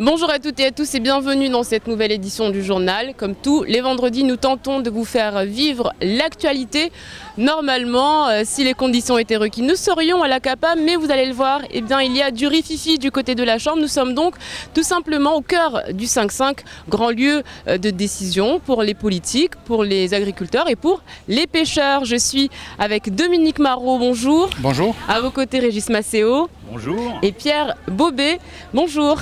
Bonjour à toutes et à tous et bienvenue dans cette nouvelle édition du journal. Comme tous les vendredis, nous tentons de vous faire vivre l'actualité. Normalement, si les conditions étaient requises, nous serions à la CAPAM, mais vous allez le voir, eh bien, il y a du rififi du côté de la Chambre. Nous sommes donc tout simplement au cœur du 5-5, grand lieu de décision pour les politiques, pour les agriculteurs et pour les pêcheurs. Je suis avec Dominique Marot, bonjour. Bonjour. À vos côtés, Régis Maceo. Bonjour. Et Pierre Bobet, bonjour.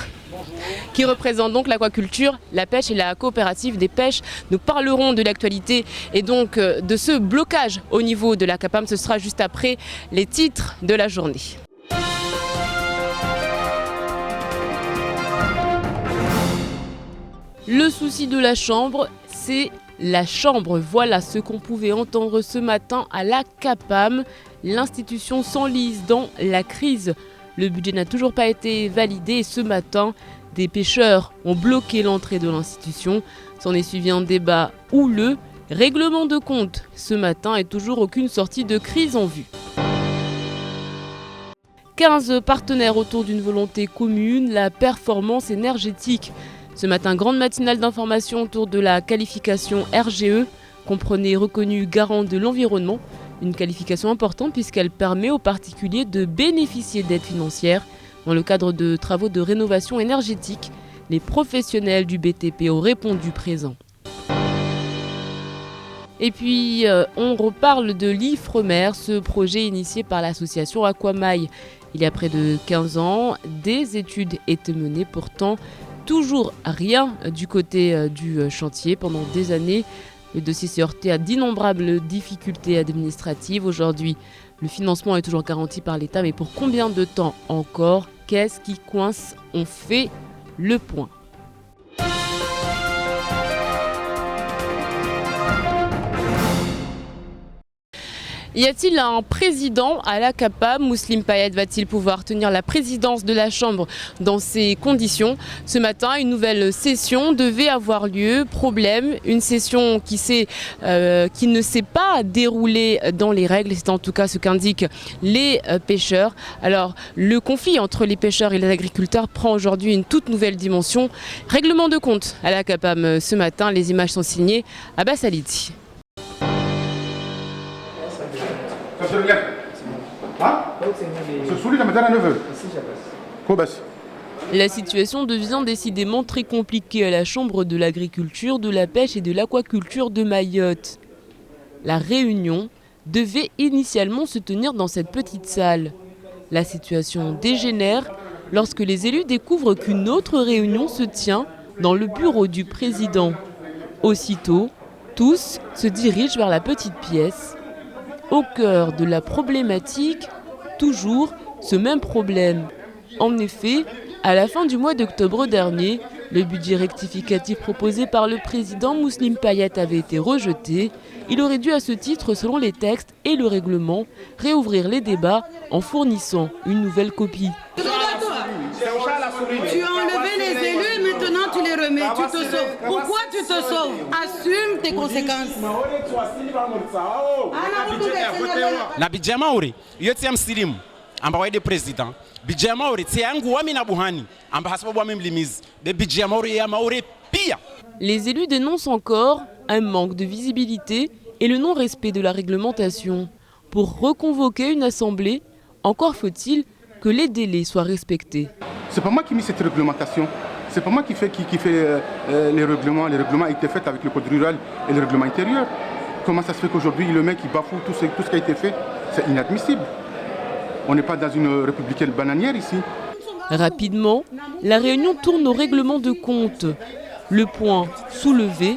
Qui représente donc l'aquaculture, la pêche et la coopérative des pêches. Nous parlerons de l'actualité et donc de ce blocage au niveau de la CAPAM. Ce sera juste après les titres de la journée. Le souci de la Chambre, c'est la Chambre. Voilà ce qu'on pouvait entendre ce matin à la CAPAM. L'institution s'enlise dans la crise. Le budget n'a toujours pas été validé et ce matin, des pêcheurs ont bloqué l'entrée de l'institution. S'en est suivi un débat houleux. Règlement de compte ce matin et toujours aucune sortie de crise en vue. 15 partenaires autour d'une volonté commune, la performance énergétique. Ce matin, grande matinale d'information autour de la qualification RGE, comprenez reconnu garant de l'environnement. Une qualification importante puisqu'elle permet aux particuliers de bénéficier d'aides financières dans le cadre de travaux de rénovation énergétique. Les professionnels du BTP ont répondu présent. Et puis, on reparle de l'Ifremer, ce projet initié par l'association Aquamail. Il y a près de 15 ans, des études étaient menées, pourtant toujours rien du côté du chantier pendant des années. Le dossier s'est heurté à d'innombrables difficultés administratives. Aujourd'hui, le financement est toujours garanti par l'État, mais pour combien de temps encore? Qu'est-ce qui coince? On fait le point. Y a-t-il un président à la CAPAM? Mouslim Payet va-t-il pouvoir tenir la présidence de la Chambre dans ces conditions? Ce matin, une nouvelle session devait avoir lieu. Problème, une session qui ne s'est pas déroulée dans les règles. C'est en tout cas ce qu'indiquent les pêcheurs. Alors, le conflit entre les pêcheurs et les agriculteurs prend aujourd'hui une toute nouvelle dimension. Règlement de compte à la CAPAM ce matin. Les images sont signées Abbas Alidi. La situation devient décidément très compliquée à la Chambre de l'agriculture, de la pêche et de l'aquaculture de Mayotte. La réunion devait initialement se tenir dans cette petite salle. La situation dégénère lorsque les élus découvrent qu'une autre réunion se tient dans le bureau du président. Aussitôt, tous se dirigent vers la petite pièce. Au cœur de la problématique, toujours ce même problème. En effet, à la fin du mois d'octobre dernier, le budget rectificatif proposé par le président Mouslim Payet avait été rejeté. Il aurait dû à ce titre, selon les textes et le règlement, réouvrir les débats en fournissant une nouvelle copie. Tu as enlevé les élus, maintenant tu les remets, tu te sauves. Pourquoi tu te sauves? Assume tes conséquences. Na budget mauri yote msilimu amba waide president budget mauri tiangu wami na buhani amba hasabu wami mlimizi de budget mauri ya mauri pia. Les élus dénoncent encore un manque de visibilité et le non-respect de la réglementation. Pour reconvoquer une assemblée, encore faut-il que les délais soient respectés. C'est pas moi qui ai mis cette réglementation. C'est pas moi qui fait les règlements. Les règlements étaient faits avec le code rural et le règlement intérieur. Comment ça se fait qu'aujourd'hui le mec il bafoue tout ce qui a été fait? C'est inadmissible. On n'est pas dans une république bananière ici. Rapidement, la réunion tourne au règlement de compte. Le point soulevé,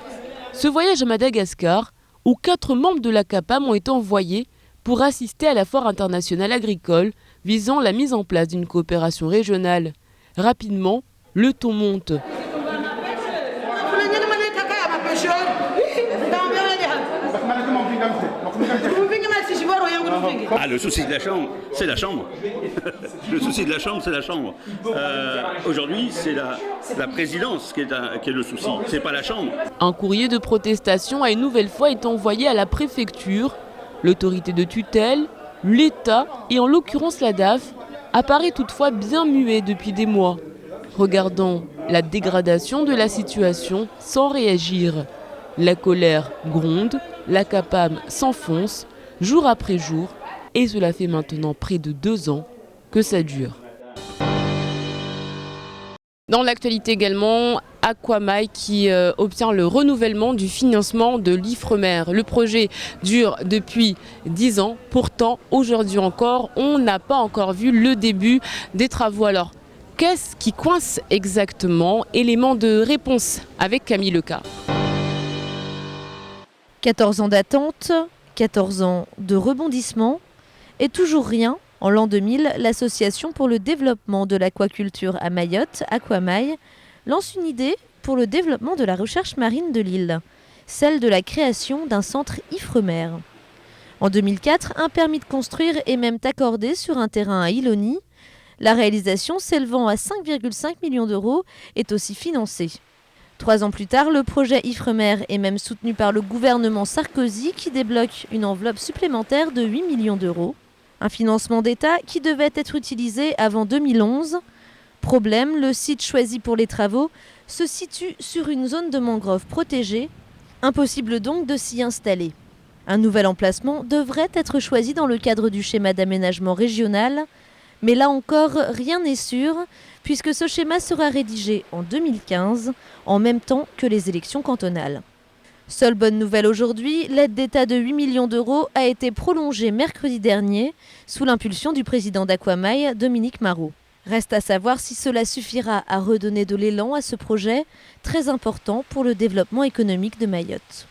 ce voyage à Madagascar où 4 membres de la CAPAM ont été envoyés pour assister à la foire internationale agricole visant la mise en place d'une coopération régionale. Rapidement, le ton monte. Ah, le souci de la Chambre, c'est la Chambre. Le souci de la Chambre, c'est la Chambre. Aujourd'hui, c'est la présidence qui est le souci, c'est pas la Chambre. Un courrier de protestation a une nouvelle fois été envoyé à la préfecture. L'autorité de tutelle, l'État et en l'occurrence la DAF apparaît toutefois bien muet depuis des mois. regardant la dégradation de la situation sans réagir. La colère gronde, la CAPAM s'enfonce, jour après jour, et cela fait maintenant près de 2 ans que ça dure. Dans l'actualité également, Aquamai qui obtient le renouvellement du financement de l'Ifremer. Le projet dure depuis 10 ans. Pourtant, aujourd'hui encore, on n'a pas encore vu le début des travaux. Alors, qu'est-ce qui coince exactement? Élément de réponse avec Camille Leca. 14 ans d'attente, 14 ans de rebondissement et toujours rien. En l'an 2000, l'Association pour le développement de l'aquaculture à Mayotte, Aquamai, lance une idée pour le développement de la recherche marine de l'île, celle de la création d'un centre Ifremer. En 2004, un permis de construire est même accordé sur un terrain à Iloni. La réalisation, s'élevant à 5,5 millions d'euros, est aussi financée. 3 ans plus tard, le projet Ifremer est même soutenu par le gouvernement Sarkozy qui débloque une enveloppe supplémentaire de 8 millions d'euros. Un financement d'État qui devait être utilisé avant 2011. Problème, le site choisi pour les travaux se situe sur une zone de mangrove protégée. Impossible donc de s'y installer. Un nouvel emplacement devrait être choisi dans le cadre du schéma d'aménagement régional. Mais là encore, rien n'est sûr, puisque ce schéma sera rédigé en 2015, en même temps que les élections cantonales. Seule bonne nouvelle aujourd'hui, l'aide d'État de 8 millions d'euros a été prolongée mercredi dernier, sous l'impulsion du président d'Aquamai, Dominique Marot. Reste à savoir si cela suffira à redonner de l'élan à ce projet, très important pour le développement économique de Mayotte.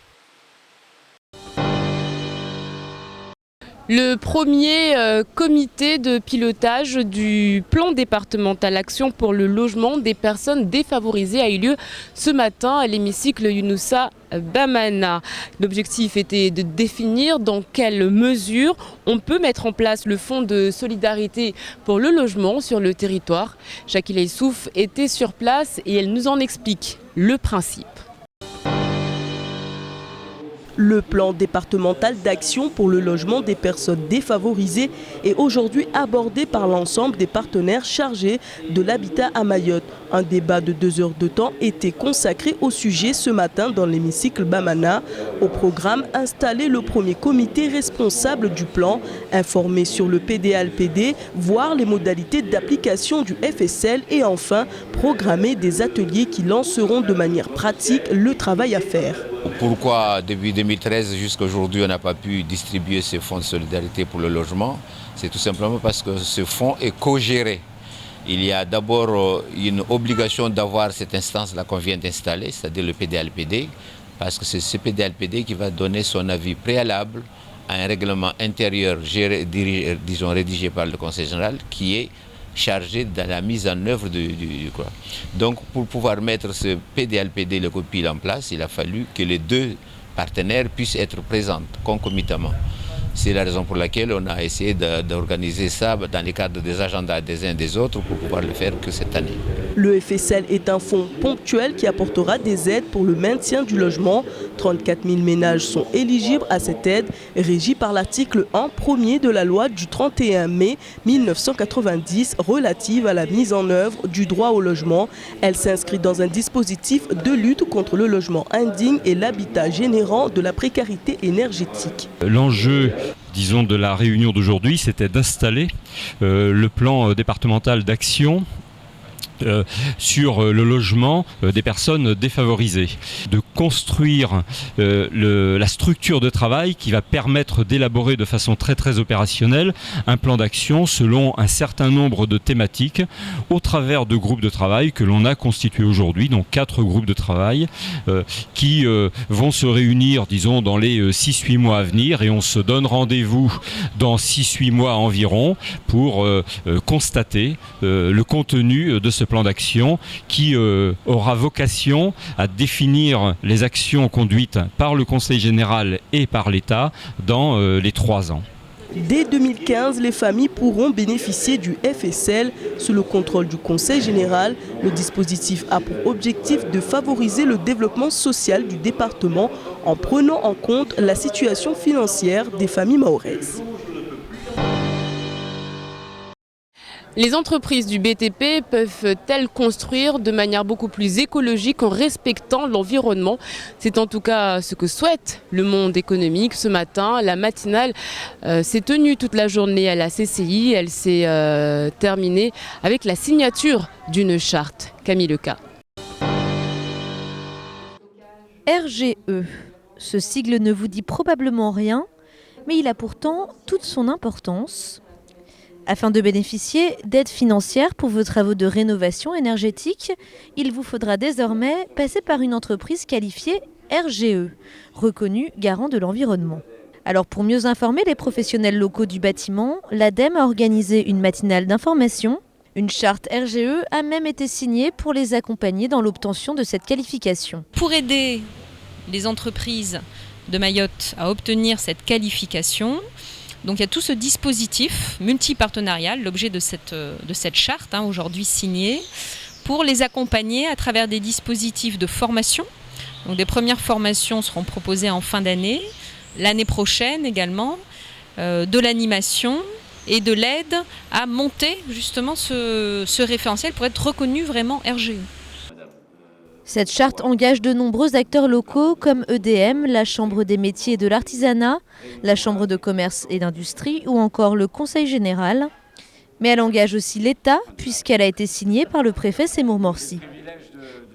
Le premier comité de pilotage du plan départemental Action pour le logement des personnes défavorisées a eu lieu ce matin à l'hémicycle Younoussa Bamana. L'objectif était de définir dans quelle mesure on peut mettre en place le fonds de solidarité pour le logement sur le territoire. Shakila Issouf était sur place et elle nous en explique le principe. Le plan départemental d'action pour le logement des personnes défavorisées est aujourd'hui abordé par l'ensemble des partenaires chargés de l'habitat à Mayotte. Un débat de 2 heures de temps était consacré au sujet ce matin dans l'hémicycle Bamana. Au programme, installer le premier comité responsable du plan, informer sur le PDALPD, voir les modalités d'application du FSL et enfin programmer des ateliers qui lanceront de manière pratique le travail à faire. Pourquoi depuis 2013 jusqu'à aujourd'hui on n'a pas pu distribuer ce fonds de solidarité pour le logement? C'est tout simplement parce que ce fonds est co-géré. Il y a d'abord une obligation d'avoir cette instance-là qu'on vient d'installer, c'est-à-dire le PDALPD, parce que c'est ce PDALPD qui va donner son avis préalable à un règlement intérieur rédigé par le Conseil général qui est chargé de la mise en œuvre du quoi. Donc pour pouvoir mettre ce PDALPD, le copil en place, il a fallu que les 2 partenaires puissent être présents concomitamment. C'est la raison pour laquelle on a essayé d'organiser ça dans le cadre des agendas des uns et des autres pour pouvoir le faire que cette année. Le FSL est un fonds ponctuel qui apportera des aides pour le maintien du logement. 34 000 ménages sont éligibles à cette aide, régie par l'article 1 premier de la loi du 31 mai 1990 relative à la mise en œuvre du droit au logement. Elle s'inscrit dans un dispositif de lutte contre le logement indigne et l'habitat générant de la précarité énergétique. L'enjeu, disons, de la réunion d'aujourd'hui, c'était d'installer le plan départemental d'action sur le logement des personnes défavorisées, de construire la structure de travail qui va permettre d'élaborer de façon très opérationnelle un plan d'action selon un certain nombre de thématiques au travers de groupes de travail que l'on a constitués aujourd'hui, donc 4 groupes de travail qui vont se réunir, disons, dans les 6-8 mois à venir, et on se donne rendez-vous dans 6-8 mois environ pour constater le contenu de ce plan d'action qui aura vocation à définir les actions conduites par le Conseil général et par l'État dans les 3 ans. Dès 2015, les familles pourront bénéficier du FSL sous le contrôle du Conseil général. Le dispositif a pour objectif de favoriser le développement social du département en prenant en compte la situation financière des familles mahoraises. Les entreprises du BTP peuvent-elles construire de manière beaucoup plus écologique en respectant l'environnement? C'est en tout cas ce que souhaite le monde économique. Ce matin, la matinale s'est tenue toute la journée à la CCI. Elle s'est terminée avec la signature d'une charte. Camille Leca. RGE. Ce sigle ne vous dit probablement rien, mais il a pourtant toute son importance. Afin de bénéficier d'aides financières pour vos travaux de rénovation énergétique, il vous faudra désormais passer par une entreprise qualifiée RGE, reconnue garant de l'environnement. Alors pour mieux informer les professionnels locaux du bâtiment, l'ADEME a organisé une matinale d'information. Une charte RGE a même été signée pour les accompagner dans l'obtention de cette qualification. Pour aider les entreprises de Mayotte à obtenir cette qualification, donc il y a tout ce dispositif multipartenarial, l'objet de cette charte aujourd'hui signée, pour les accompagner à travers des dispositifs de formation. Donc des premières formations seront proposées en fin d'année, l'année prochaine également, de l'animation et de l'aide à monter justement ce référentiel pour être reconnu vraiment RGE. Cette charte engage de nombreux acteurs locaux comme EDM, la Chambre des métiers et de l'artisanat, la Chambre de commerce et d'industrie ou encore le Conseil général. Mais elle engage aussi l'État puisqu'elle a été signée par le préfet Seymour Morsi.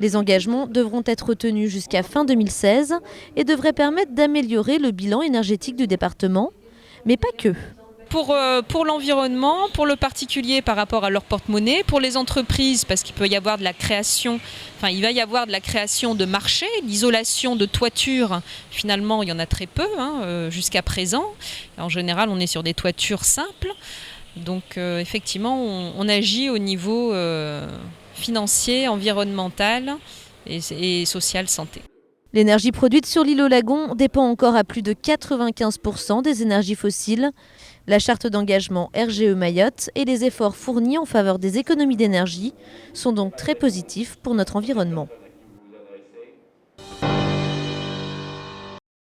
Les engagements devront être tenus jusqu'à fin 2016 et devraient permettre d'améliorer le bilan énergétique du département, mais pas que. Pour l'environnement, pour le particulier par rapport à leur porte-monnaie, pour les entreprises parce qu'il peut y avoir de la création, il va y avoir de la création de marchés, l'isolation de toitures, finalement il y en a très peu jusqu'à présent. En général on est sur des toitures simples, donc effectivement on agit au niveau financier, environnemental et social santé. L'énergie produite sur l'île au Lagon dépend encore à plus de 95% des énergies fossiles. La charte d'engagement RGE Mayotte et les efforts fournis en faveur des économies d'énergie sont donc très positifs pour notre environnement.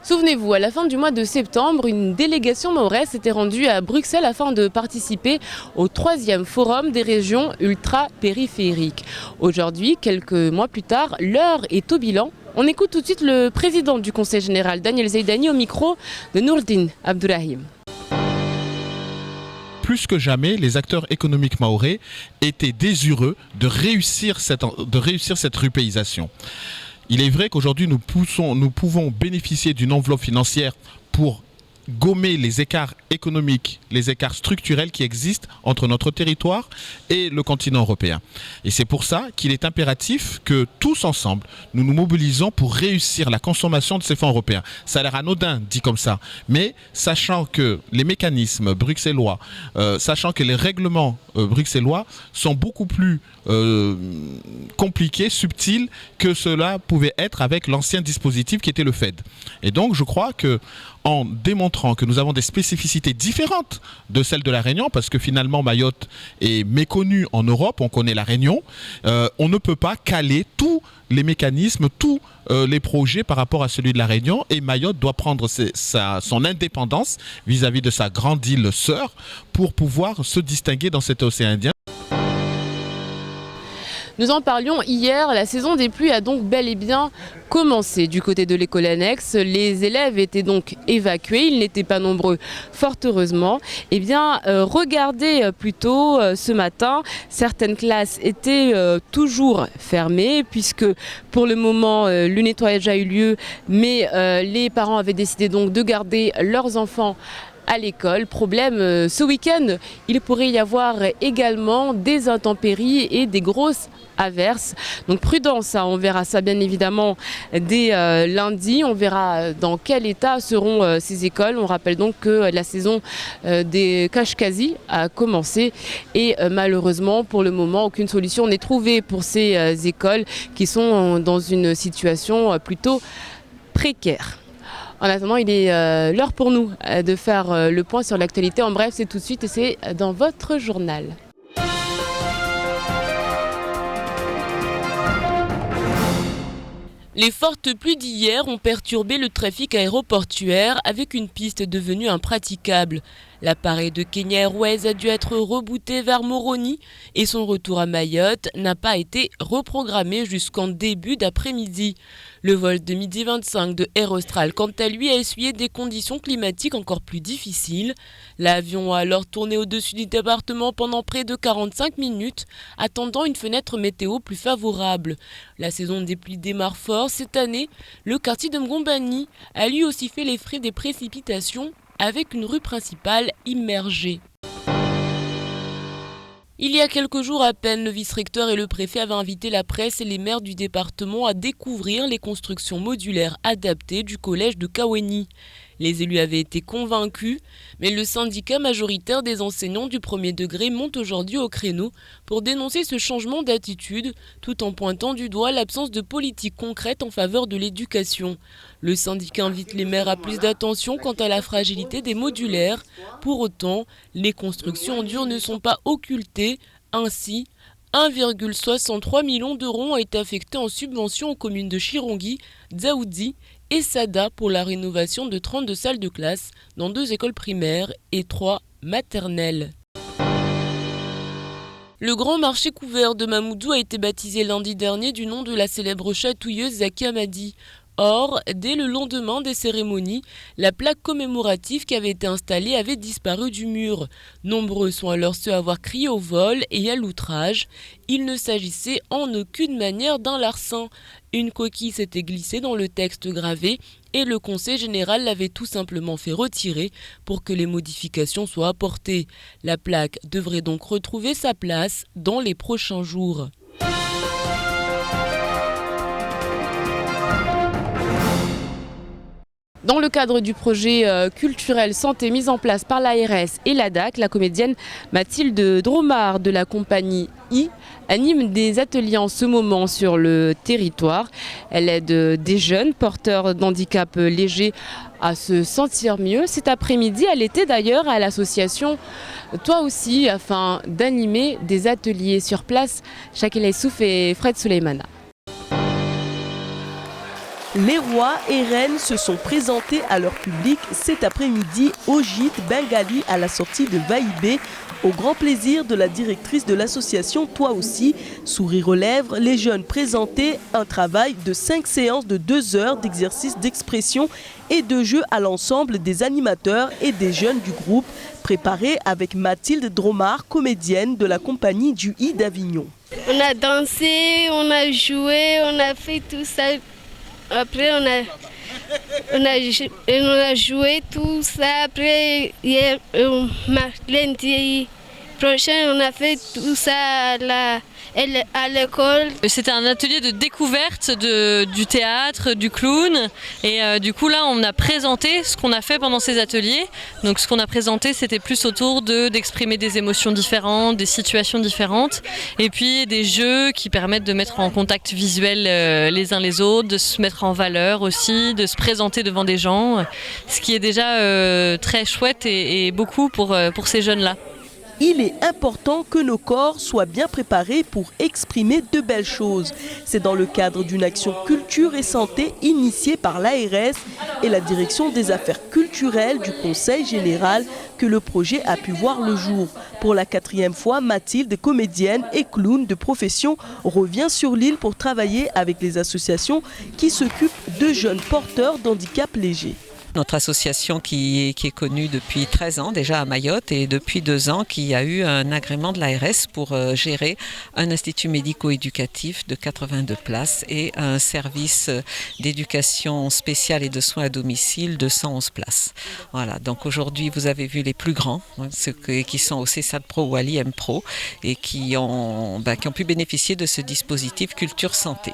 Souvenez-vous, à la fin du mois de septembre, une délégation mahoraise s'était rendue à Bruxelles afin de participer au 3e forum des régions ultra-périphériques. Aujourd'hui, quelques mois plus tard, l'heure est au bilan. On écoute tout de suite le président du Conseil général, Daniel Zeidani, au micro de Nourdine Abdourahim. Plus que jamais, les acteurs économiques mahorais étaient désireux de réussir cette rupéisation. Il est vrai qu'aujourd'hui, nous pouvons bénéficier d'une enveloppe financière pour gommer les écarts économiques, les écarts structurels qui existent entre notre territoire et le continent européen. Et c'est pour ça qu'il est impératif que tous ensemble, nous nous mobilisons pour réussir la consommation de ces fonds européens. Ça a l'air anodin dit comme ça, mais sachant que les mécanismes bruxellois, sachant que les règlements bruxellois sont beaucoup plus compliqués, subtils que cela pouvait être avec l'ancien dispositif qui était le FED. Et donc je crois que en démontrant que nous avons des spécificités différentes de celles de la Réunion, parce que finalement Mayotte est méconnue en Europe, on connaît la Réunion, on ne peut pas caler tous les mécanismes, tous les projets par rapport à celui de la Réunion, et Mayotte doit prendre son indépendance vis-à-vis de sa grande île sœur pour pouvoir se distinguer dans cet océan Indien. Nous en parlions hier, la saison des pluies a donc bel et bien commencé du côté de l'école annexe. Les élèves étaient donc évacués, ils n'étaient pas nombreux, fort heureusement. Eh bien, regardez plutôt ce matin, certaines classes étaient toujours fermées puisque pour le moment le nettoyage a eu lieu, mais les parents avaient décidé donc de garder leurs enfants à l'école. Problème, ce week-end, il pourrait y avoir également des intempéries et des grosses averses. Donc prudence, on verra ça bien évidemment dès lundi. On verra dans quel état seront ces écoles. On rappelle donc que la saison des Kashkazi a commencé et malheureusement pour le moment aucune solution n'est trouvée pour ces écoles qui sont dans une situation plutôt précaire. En attendant, il est l'heure pour nous de faire le point sur l'actualité. En bref, c'est tout de suite et c'est dans votre journal. Les fortes pluies d'hier ont perturbé le trafic aéroportuaire avec une piste devenue impraticable. L'appareil de Kenya Airways a dû être rebooté vers Moroni et son retour à Mayotte n'a pas été reprogrammé jusqu'en début d'après-midi. Le vol de 12h25 de Air Austral, quant à lui, a essuyé des conditions climatiques encore plus difficiles. L'avion a alors tourné au-dessus du département pendant près de 45 minutes, attendant une fenêtre météo plus favorable. La saison des pluies démarre fort cette année. Le quartier de Mgombani a lui aussi fait les frais des précipitations, avec une rue principale immergée. Il y a quelques jours à peine, le vice-recteur et le préfet avaient invité la presse et les maires du département à découvrir les constructions modulaires adaptées du collège de Kaweni. Les élus avaient été convaincus, mais le syndicat majoritaire des enseignants du premier degré monte aujourd'hui au créneau pour dénoncer ce changement d'attitude, tout en pointant du doigt l'absence de politique concrète en faveur de l'éducation. Le syndicat invite les maires à plus d'attention quant à la fragilité des modulaires. Pour autant, les constructions en dur ne sont pas occultées. Ainsi, 1,63 million d'euros ont été affectés en subvention aux communes de Chirongi, Dzaoudi et Sada pour la rénovation de 32 salles de classe dans 2 écoles primaires et 3 maternelles. Le grand marché couvert de Mamoudzou a été baptisé lundi dernier du nom de la célèbre chatouilleuse Zaki Hamadi. Or, dès le lendemain des cérémonies, la plaque commémorative qui avait été installée avait disparu du mur. Nombreux sont alors ceux à avoir crié au vol et à l'outrage. Il ne s'agissait en aucune manière d'un larcin. Une coquille s'était glissée dans le texte gravé et le conseil général l'avait tout simplement fait retirer pour que les modifications soient apportées. La plaque devrait donc retrouver sa place dans les prochains jours. Dans le cadre du projet culturel santé mis en place par l'ARS et l'ADAC, la comédienne Mathilde Dromard de la compagnie I anime des ateliers en ce moment sur le territoire. Elle aide des jeunes porteurs d'handicap léger à se sentir mieux. Cet après-midi, elle était d'ailleurs à l'association Toi aussi afin d'animer des ateliers sur place. Shakila Issouf et Fred Souleymana. Les rois et reines se sont présentés à leur public cet après-midi au gîte Bengali à la sortie de Vaïbé, au grand plaisir de la directrice de l'association Toi aussi. Sourire aux lèvres, les jeunes présentaient un travail de 5 séances de 2 heures d'exercice d'expression et de jeu à l'ensemble des animateurs et des jeunes du groupe, préparé avec Mathilde Dromard, comédienne de la compagnie du I d'Avignon. On a dansé, on a joué, on a fait tout ça. Après, on a joué tout ça. Après, hier, lundi prochain, on a fait tout ça à l'école. C'était un atelier de découverte du théâtre, du clown. Et du coup, là, on a présenté ce qu'on a fait pendant ces ateliers. Donc, ce qu'on a présenté, c'était plus autour d'exprimer des émotions différentes, des situations différentes. Et puis, des jeux qui permettent de mettre en contact visuel les uns les autres, de se mettre en valeur aussi, de se présenter devant des gens. Ce qui est déjà très chouette et beaucoup pour ces jeunes-là. Il est important que nos corps soient bien préparés pour exprimer de belles choses. C'est dans le cadre d'une action culture et santé initiée par l'ARS et la direction des affaires culturelles du Conseil général que le projet a pu voir le jour. Pour la 4e fois, Mathilde, comédienne et clown de profession, revient sur l'île pour travailler avec les associations qui s'occupent de jeunes porteurs d'handicap léger. Notre association qui est connue depuis 13 ans déjà à Mayotte et depuis 2 ans qui a eu un agrément de l'ARS pour gérer un institut médico-éducatif de 82 places et un service d'éducation spéciale et de soins à domicile de 111 places. Voilà, donc aujourd'hui vous avez vu les plus grands, ceux qui sont au CESAD Pro ou à l'IM Pro et qui ont pu bénéficier de ce dispositif Culture Santé.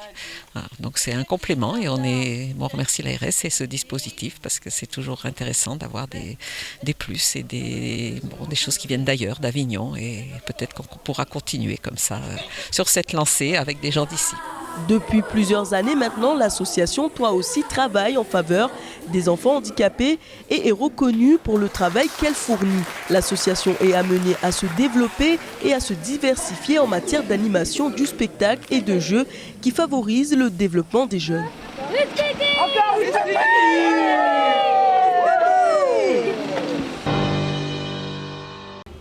Voilà, donc c'est un complément et on remercie l'ARS et ce dispositif parce que c'est toujours intéressant d'avoir des plus et des choses qui viennent d'ailleurs, d'Avignon, et peut-être qu'on pourra continuer comme ça sur cette lancée avec des gens d'ici. Depuis plusieurs années maintenant, l'association Toi aussi travaille en faveur des enfants handicapés et est reconnue pour le travail qu'elle fournit. L'association est amenée à se développer et à se diversifier en matière d'animation du spectacle et de jeux qui favorisent le développement des jeunes.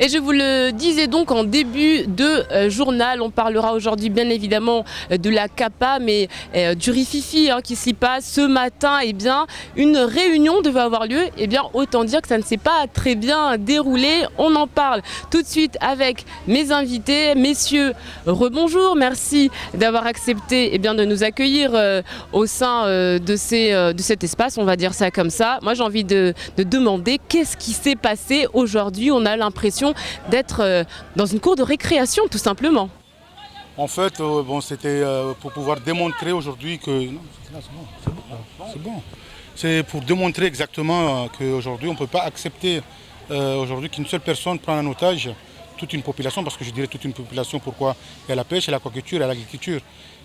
Et je vous le disais donc en début de journal, on parlera aujourd'hui bien évidemment de la CAPAM et du rififi qui s'y passe ce matin. Eh bien, une réunion devait avoir lieu. Eh bien, autant dire que ça ne s'est pas très bien déroulé. On en parle tout de suite avec mes invités. Messieurs, rebonjour. Merci d'avoir accepté de nous accueillir au sein de cet espace, on va dire ça comme ça. Moi, j'ai envie de demander qu'est-ce qui s'est passé aujourd'hui. On a l'impression d'être dans une cour de récréation tout simplement. En fait, c'était pour pouvoir démontrer aujourd'hui que... Non, c'est bon. C'est pour démontrer exactement qu'aujourd'hui on ne peut pas accepter aujourd'hui qu'une seule personne prenne en otage toute une population, parce que je dirais toute une population, pourquoi? Il y a la pêche, il y a l'aquaculture, il y a l'agriculture,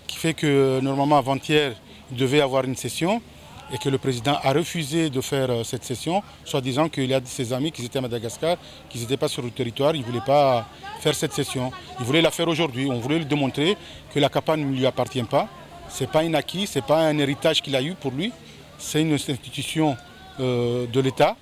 qui fait que normalement avant-hier il devait avoir une session, et que le président a refusé de faire cette session, soit disant qu'il y a de ses amis qui étaient à Madagascar, qui n'étaient pas sur le territoire, il ne voulait pas faire cette session. Il voulait la faire aujourd'hui. On voulait lui démontrer que la CAPAM ne lui appartient pas. Ce n'est pas un acquis, ce n'est pas un héritage qu'il a eu pour lui. C'est une institution de l'État,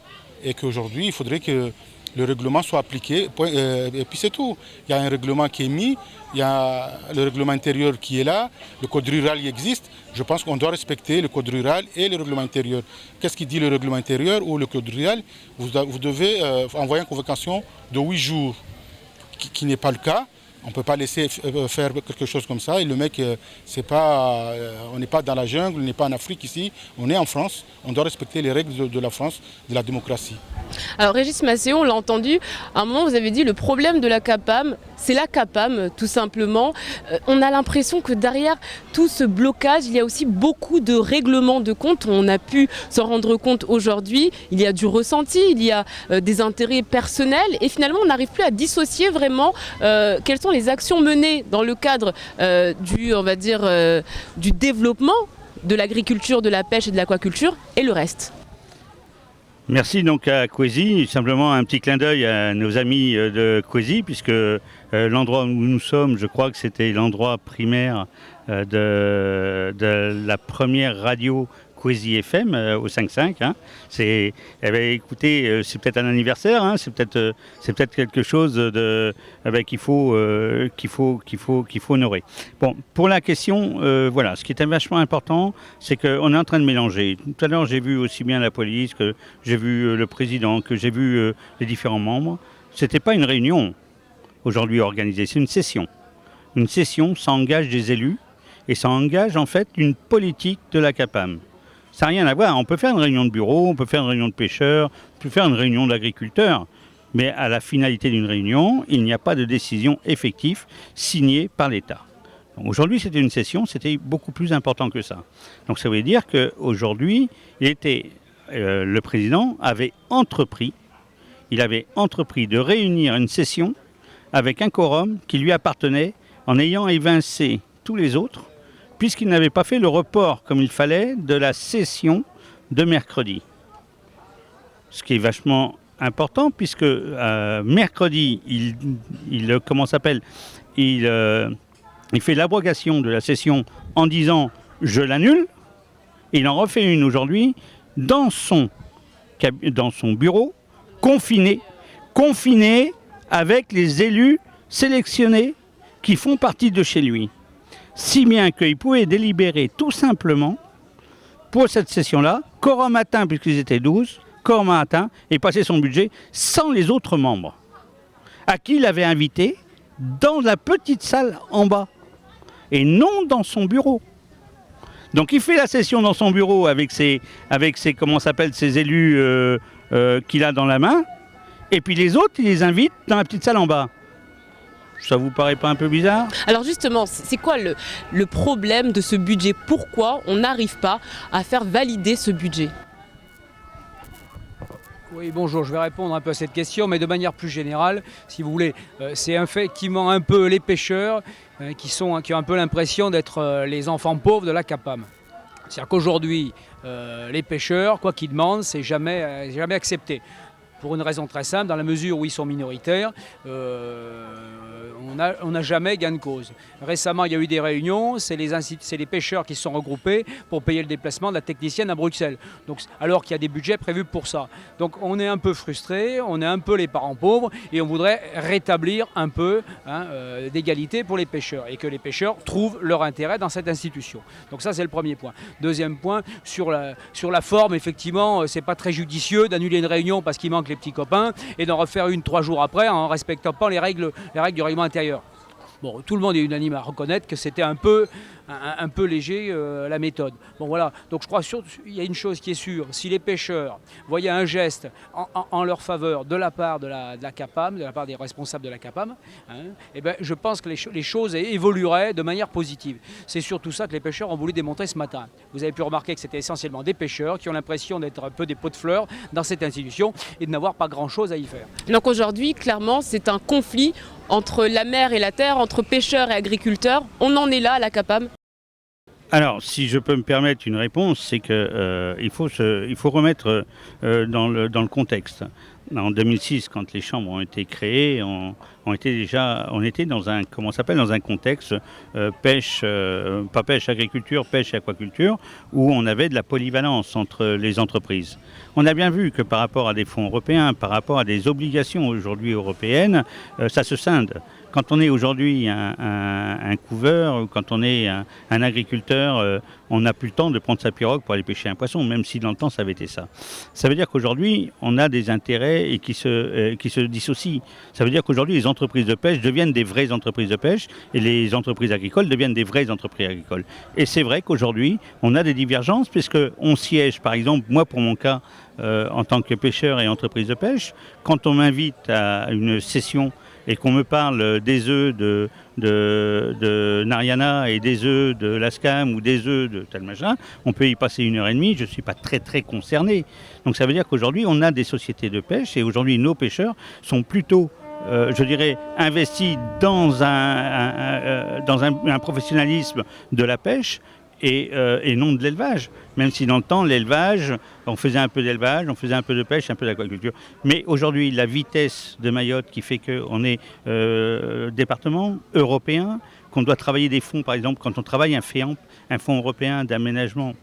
et qu'aujourd'hui, il faudrait que le règlement soit appliqué, et puis c'est tout. Il y a un règlement qui est mis, il y a le règlement intérieur qui est là, le code rural y existe. Je pense qu'on doit respecter le code rural et le règlement intérieur. Qu'est-ce qui dit le règlement intérieur ou le code rural? Vous devez envoyer une convocation de 8 jours, qui n'est pas le cas. On ne peut pas laisser faire quelque chose comme ça. Et le mec, on n'est pas dans la jungle, on n'est pas en Afrique ici, on est en France. On doit respecter les règles de la France, de la démocratie. Alors Régis Macéon, on l'a entendu, à un moment vous avez dit le problème de la CAPAM, c'est la CAPAM tout simplement. On a l'impression que derrière tout ce blocage, il y a aussi beaucoup de règlements de compte. On a pu s'en rendre compte aujourd'hui. Il y a du ressenti, il y a des intérêts personnels et finalement on n'arrive plus à dissocier vraiment quelles sont les actions menées dans le cadre du développement de l'agriculture, de la pêche et de l'aquaculture et le reste. Merci donc à Kwezi, simplement un petit clin d'œil à nos amis de Kwezi, puisque l'endroit où nous sommes, je crois que c'était l'endroit primaire de la première radio Kwezi FM au 5.5. Écoutez, c'est peut-être un anniversaire, c'est peut-être quelque chose qu'il faut honorer. Bon, pour la question, voilà, ce qui est vachement important, c'est qu'on est en train de mélanger. Tout à l'heure, j'ai vu aussi bien la police que j'ai vu le président, que j'ai vu les différents membres. C'était pas une réunion aujourd'hui organisée, c'est une session. Une session, ça engage des élus et ça engage en fait une politique de la CAPAM. Ça n'a rien à voir. On peut faire une réunion de bureau, on peut faire une réunion de pêcheurs, on peut faire une réunion d'agriculteurs. Mais à la finalité d'une réunion, il n'y a pas de décision effective signée par l'État. Aujourd'hui, c'était une session, c'était beaucoup plus important que ça. Donc ça veut dire qu'aujourd'hui, le président avait entrepris de réunir une session avec un quorum qui lui appartenait en ayant évincé tous les autres, puisqu'il n'avait pas fait le report comme il fallait de la session de mercredi. Ce qui est vachement important, puisque mercredi, il fait l'abrogation de la session en disant « je l'annule ». Il en refait une aujourd'hui dans son bureau, confiné avec les élus sélectionnés qui font partie de chez lui. Si bien qu'il pouvait délibérer tout simplement pour cette session-là, quorum atteint puisqu'ils étaient 12, quorum atteint, et passer son budget sans les autres membres, à qui il avait invité dans la petite salle en bas, et non dans son bureau. Donc il fait la session dans son bureau avec ses élus qu'il a dans la main, et puis les autres, il les invite dans la petite salle en bas. Ça vous paraît pas un peu bizarre? Alors justement, c'est quoi le problème de ce budget? Pourquoi on n'arrive pas à faire valider ce budget? Oui, bonjour, je vais répondre un peu à cette question, mais de manière plus générale, si vous voulez. C'est effectivement un peu les pêcheurs qui ont un peu l'impression d'être les enfants pauvres de la CAPAM. C'est-à-dire qu'aujourd'hui, les pêcheurs, quoi qu'ils demandent, c'est jamais accepté. Pour une raison très simple, dans la mesure où ils sont minoritaires, on on n'a jamais gain de cause. Récemment, il y a eu des réunions, c'est les pêcheurs qui se sont regroupés pour payer le déplacement de la technicienne à Bruxelles, donc, alors qu'il y a des budgets prévus pour ça. Donc on est un peu frustrés, on est un peu les parents pauvres et on voudrait rétablir un peu d'égalité pour les pêcheurs et que les pêcheurs trouvent leur intérêt dans cette institution. Donc ça, c'est le premier point. Deuxième point, sur la forme, effectivement, c'est pas très judicieux d'annuler une réunion parce qu'il manque les petits copains et d'en refaire une 3 jours après en respectant pas les règles du règlement intérieur. Bon, tout le monde est unanime à reconnaître que c'était un peu léger la méthode. Bon voilà, donc je crois qu'il y a une chose qui est sûre, si les pêcheurs voyaient un geste en leur faveur de la part de la CAPAM, de la part des responsables de la CAPAM, eh ben, je pense que les choses évolueraient de manière positive. C'est surtout ça que les pêcheurs ont voulu démontrer ce matin. Vous avez pu remarquer que c'était essentiellement des pêcheurs qui ont l'impression d'être un peu des pots de fleurs dans cette institution et de n'avoir pas grand-chose à y faire. Donc aujourd'hui, clairement, c'est un conflit entre la mer et la terre, entre pêcheurs et agriculteurs. On en est là à la CAPAM. Alors, si je peux me permettre une réponse, c'est qu'il faut remettre dans le contexte. En 2006, quand les chambres ont été créées, on était dans un contexte pêche, pas pêche agriculture, pêche et aquaculture, où on avait de la polyvalence entre les entreprises. On a bien vu que par rapport à des fonds européens, par rapport à des obligations aujourd'hui européennes, ça se scinde. Quand on est aujourd'hui un couveur, ou quand on est un agriculteur, on n'a plus le temps de prendre sa pirogue pour aller pêcher un poisson, même si dans le temps ça avait été ça. Ça veut dire qu'aujourd'hui, on a des intérêts et qui se dissocient. Ça veut dire qu'aujourd'hui, les entreprises de pêche deviennent des vraies entreprises de pêche et les entreprises agricoles deviennent des vraies entreprises agricoles. Et c'est vrai qu'aujourd'hui, on a des divergences puisqu'on siège, par exemple, moi pour mon cas, en tant que pêcheur et entreprise de pêche, quand on m'invite à une session et qu'on me parle des œufs de Nariana et des œufs de l'Ascam ou des œufs de tel machin, on peut y passer 1h30, je ne suis pas très concerné. Donc ça veut dire qu'aujourd'hui, on a des sociétés de pêche et aujourd'hui, nos pêcheurs sont plutôt, je dirais, investis dans un professionnalisme de la pêche et non de l'élevage. Même si dans le temps, l'élevage, on faisait un peu d'élevage, on faisait un peu de pêche, un peu d'aquaculture. Mais aujourd'hui, la vitesse de Mayotte qui fait qu'on est département européen, qu'on doit travailler des fonds, par exemple, quand on travaille un fonds européen d'aménagement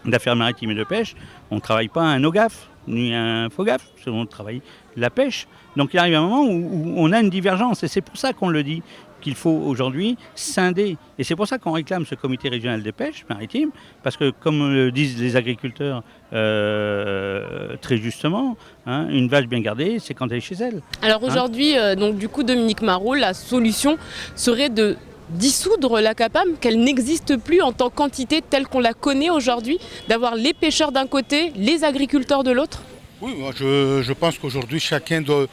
d'affaires maritimes et de pêche, on ne travaille pas un OGAF, ni un FOGAF, on travaille la pêche. Donc il arrive un moment où on a une divergence, et c'est pour ça qu'on le dit, qu'il faut aujourd'hui scinder. Et c'est pour ça qu'on réclame ce comité régional de pêche maritime, parce que comme le disent les agriculteurs très justement, une vache bien gardée, c'est quand elle est chez elle. Alors aujourd'hui, donc du coup, Dominique Marot, la solution serait de dissoudre la CAPAM, qu'elle n'existe plus en tant qu'entité telle qu'on la connaît aujourd'hui, d'avoir les pêcheurs d'un côté, les agriculteurs de l'autre? Oui, moi je pense qu'aujourd'hui chacun doit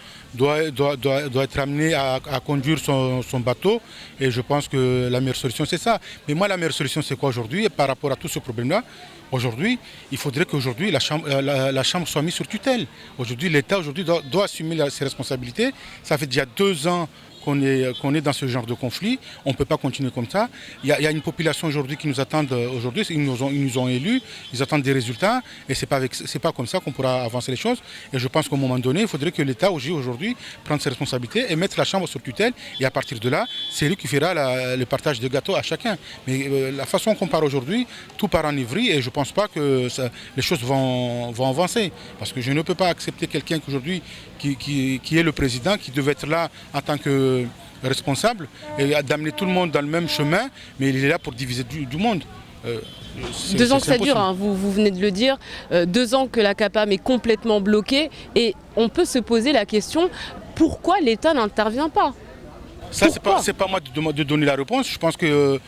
être amené à conduire son bateau, et je pense que la meilleure solution c'est ça. Mais moi la meilleure solution c'est quoi aujourd'hui par rapport à tout ce problème-là? Aujourd'hui, il faudrait qu'aujourd'hui la Chambre soit mise sur tutelle. Aujourd'hui l'État doit assumer ses responsabilités. Ça fait déjà 2 ans qu'on est dans ce genre de conflit. On ne peut pas continuer comme ça. Il y a une population aujourd'hui qui nous attend aujourd'hui. Ils nous ont élus, ils attendent des résultats, et c'est pas comme ça qu'on pourra avancer les choses. Et je pense qu'à un moment donné, il faudrait que l'État aujourd'hui prenne ses responsabilités et mette la Chambre sur tutelle. Et à partir de là, c'est lui qui fera le partage de gâteaux à chacun. Mais la façon qu'on part aujourd'hui, tout part en ivry, et je ne pense pas que les choses vont avancer. Parce que je ne peux pas accepter quelqu'un qu'aujourd'hui qui est le président, qui devait être là en tant que responsable, et d'amener tout le monde dans le même chemin, mais il est là pour diviser du monde. 2 ans que ça dure, vous venez de le dire, 2 ans que la CAPAM est complètement bloquée, et on peut se poser la question, pourquoi l'État n'intervient pas? Ça, c'est pas moi de donner la réponse. Je pense que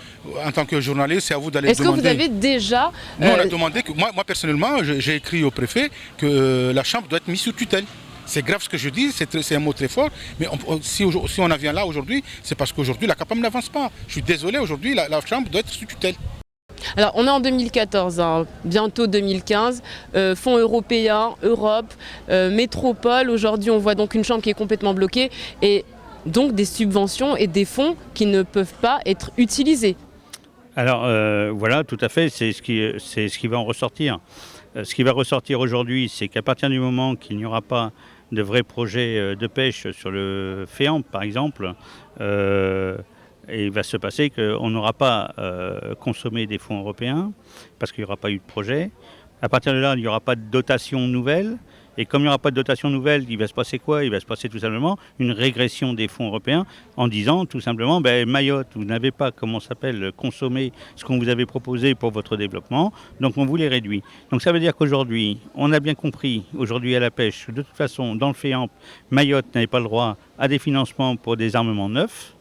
en tant que journaliste, c'est à vous d'aller demander. Est-ce que vous avez déjà... Nous, on a demandé que, moi personnellement, j'ai écrit au préfet que la Chambre doit être mise sous tutelle. C'est grave ce que je dis, c'est un mot très fort, mais si on en vient là aujourd'hui, c'est parce qu'aujourd'hui la CAPAM n'avance pas. Je suis désolé, aujourd'hui la Chambre doit être sous tutelle. Alors on est en 2014, bientôt 2015, fonds européens, Europe, métropole, aujourd'hui on voit donc une chambre qui est complètement bloquée, et donc des subventions et des fonds qui ne peuvent pas être utilisés. Alors voilà, tout à fait, c'est ce qui va en ressortir. Ce qui va ressortir aujourd'hui, c'est qu'à partir du moment qu'il n'y aura pas de vrais projets de pêche sur le Féamp, par exemple, et il va se passer qu'on n'aura pas consommé des fonds européens parce qu'il n'y aura pas eu de projet. À partir de là, il n'y aura pas de dotation nouvelle. Et comme il n'y aura pas de dotation nouvelle, il va se passer quoi? Il va se passer tout simplement une régression des fonds européens en disant tout simplement Mayotte, vous n'avez pas, consommé ce qu'on vous avait proposé pour votre développement, donc on vous les réduit. Donc ça veut dire qu'aujourd'hui, on a bien compris, aujourd'hui à la pêche, de toute façon, dans le Féamp, Mayotte n'avait pas le droit à des financements pour des armements neufs.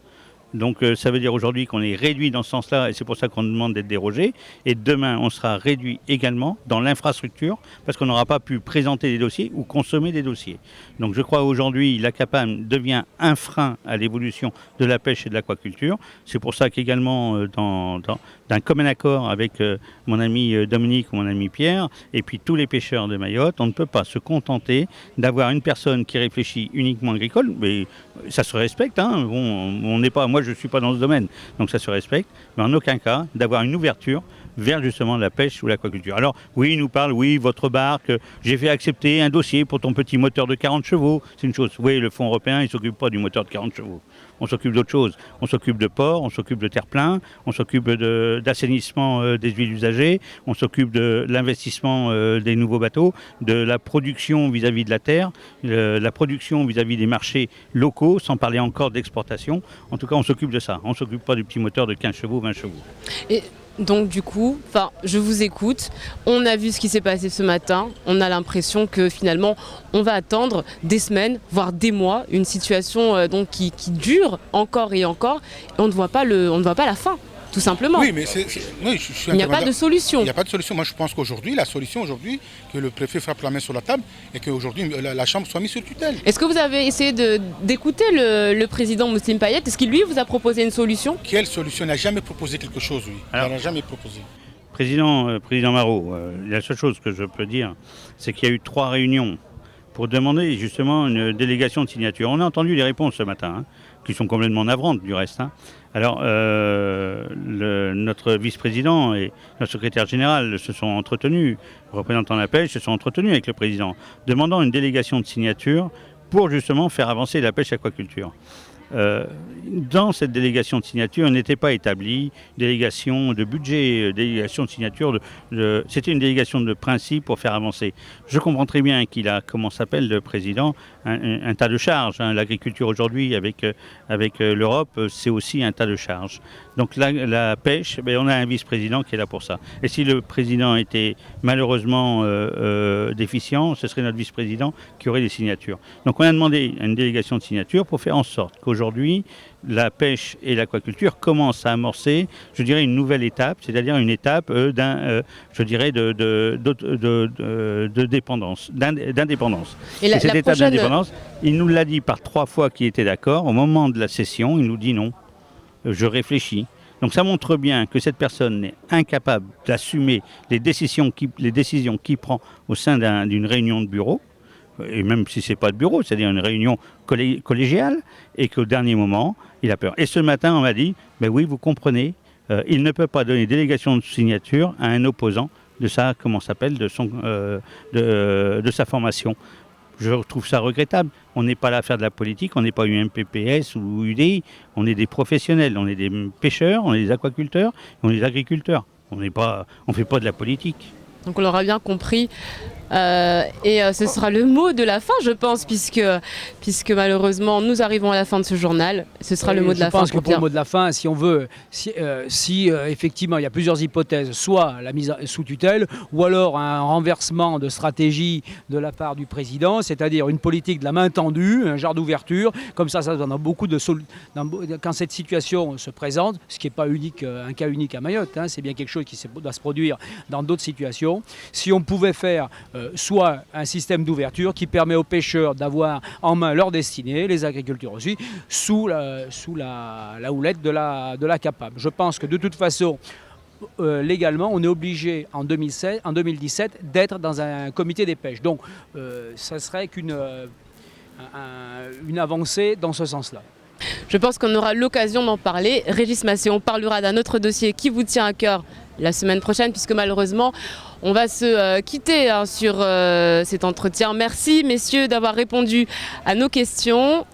Donc ça veut dire aujourd'hui qu'on est réduit dans ce sens-là et c'est pour ça qu'on demande d'être dérogé. Et demain, on sera réduit également dans l'infrastructure parce qu'on n'aura pas pu présenter des dossiers ou consommer des dossiers. Donc je crois aujourd'hui la CAPAM devient un frein à l'évolution de la pêche et de l'aquaculture. C'est pour ça qu'également d'un commun accord avec mon ami Dominique ou mon ami Pierre et puis tous les pêcheurs de Mayotte, on ne peut pas se contenter d'avoir une personne qui réfléchit uniquement agricole, mais ça se respecte, hein. On n'est pas, moi je ne suis pas dans ce domaine, donc ça se respecte, mais en aucun cas d'avoir une ouverture vers justement la pêche ou l'aquaculture. Alors oui, il nous parle, oui, votre barque, j'ai fait accepter un dossier pour ton petit moteur de 40 chevaux, c'est une chose. Oui, le fonds européen, il ne s'occupe pas du moteur de 40 chevaux. On s'occupe d'autre chose. On s'occupe de ports, on s'occupe de terre-plein, on s'occupe d'assainissement des huiles usagées, on s'occupe de l'investissement des nouveaux bateaux, de la production vis-à-vis de la terre, la production vis-à-vis des marchés locaux, sans parler encore d'exportation. En tout cas, on s'occupe de ça. On ne s'occupe pas du petit moteur de 15 chevaux, 20 chevaux. Et donc du coup, je vous écoute, on a vu ce qui s'est passé ce matin, on a l'impression que finalement on va attendre des semaines, voire des mois, une situation donc qui dure encore et encore, et on ne voit pas la fin. Tout simplement. Oui, mais il n'y a pas de solution. Il n'y a pas de solution. Moi, je pense qu'aujourd'hui, la solution que le préfet frappe la main sur la table et qu'aujourd'hui, la Chambre soit mise sur tutelle. Est-ce que vous avez essayé d'écouter le président Mousseline Payet? Est-ce qu'il, lui, vous a proposé une solution? Quelle solution? Il n'a jamais proposé quelque chose, oui. Il n'a jamais proposé. Président Marot, la seule chose que je peux dire, c'est qu'il y a eu 3 réunions pour demander justement une délégation de signature. On a entendu les réponses ce matin, qui sont complètement navrantes du reste. Alors, notre vice-président et notre secrétaire général se sont entretenus, représentant la pêche, se sont entretenus avec le président, demandant une délégation de signature pour justement faire avancer la pêche aquaculture. Dans cette délégation de signature n'était pas établie délégation de budget, délégation de signature, c'était une délégation de principe pour faire avancer. Je comprends très bien qu'il a, comment s'appelle le président, un tas de charges. L'agriculture aujourd'hui avec l'Europe, c'est aussi un tas de charges. Donc la pêche, on a un vice-président qui est là pour ça. Et si le président était malheureusement déficient, ce serait notre vice-président qui aurait des signatures. Donc on a demandé une délégation de signatures pour faire en sorte qu'aujourd'hui, la pêche et l'aquaculture commencent à amorcer, je dirais, une nouvelle étape, c'est-à-dire une étape d'indépendance. Et cette étape d'indépendance, il nous l'a dit par 3 fois qu'il était d'accord. Au moment de la session, il nous dit non. Je réfléchis. Donc ça montre bien que cette personne est incapable d'assumer les décisions qu'il prend au sein d'une réunion de bureau, et même si ce n'est pas de bureau, c'est-à-dire une réunion collégiale, et qu'au dernier moment, il a peur. Et ce matin, on m'a dit, oui, vous comprenez, il ne peut pas donner délégation de signature à un opposant de sa, de sa formation. Je trouve ça regrettable. On n'est pas là à faire de la politique, on n'est pas UMPPS ou UDI, on est des professionnels, on est des pêcheurs, on est des aquaculteurs, on est des agriculteurs. On ne fait pas de la politique. Donc on l'aura bien compris. Et ce sera le mot de la fin, je pense, puisque malheureusement nous arrivons à la fin de ce journal. Ce sera le mot de la fin. Je pense que pour le mot de la fin, si on veut, si effectivement il y a plusieurs hypothèses, soit la mise sous tutelle, ou alors un renversement de stratégie de la part du président, c'est-à-dire une politique de la main tendue, un genre d'ouverture, comme ça dans beaucoup de quand cette situation se présente, ce qui n'est pas unique, un cas unique à Mayotte, c'est bien quelque chose qui doit se produire dans d'autres situations. Si on pouvait faire soit un système d'ouverture qui permet aux pêcheurs d'avoir en main leur destinée, les agriculteurs aussi, sous la houlette de la CAPAM. Je pense que de toute façon, légalement, on est obligé en 2017 d'être dans un comité des pêches. Donc, ça serait qu'une avancée dans ce sens-là. Je pense qu'on aura l'occasion d'en parler. Régis Massé, on parlera d'un autre dossier qui vous tient à cœur la semaine prochaine, puisque malheureusement, on va se quitter sur cet entretien. Merci, messieurs, d'avoir répondu à nos questions.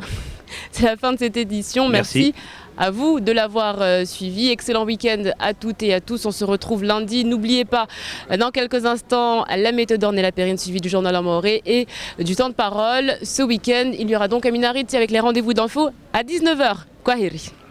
C'est la fin de cette édition. Merci à vous de l'avoir suivi. Excellent week-end à toutes et à tous. On se retrouve lundi. N'oubliez pas, dans quelques instants, la méthode Ornella Perrine, suivie du journal en maoré et du temps de parole. Ce week-end, il y aura donc Amina Ritsi avec les rendez-vous d'infos à 19h. Kwahiri.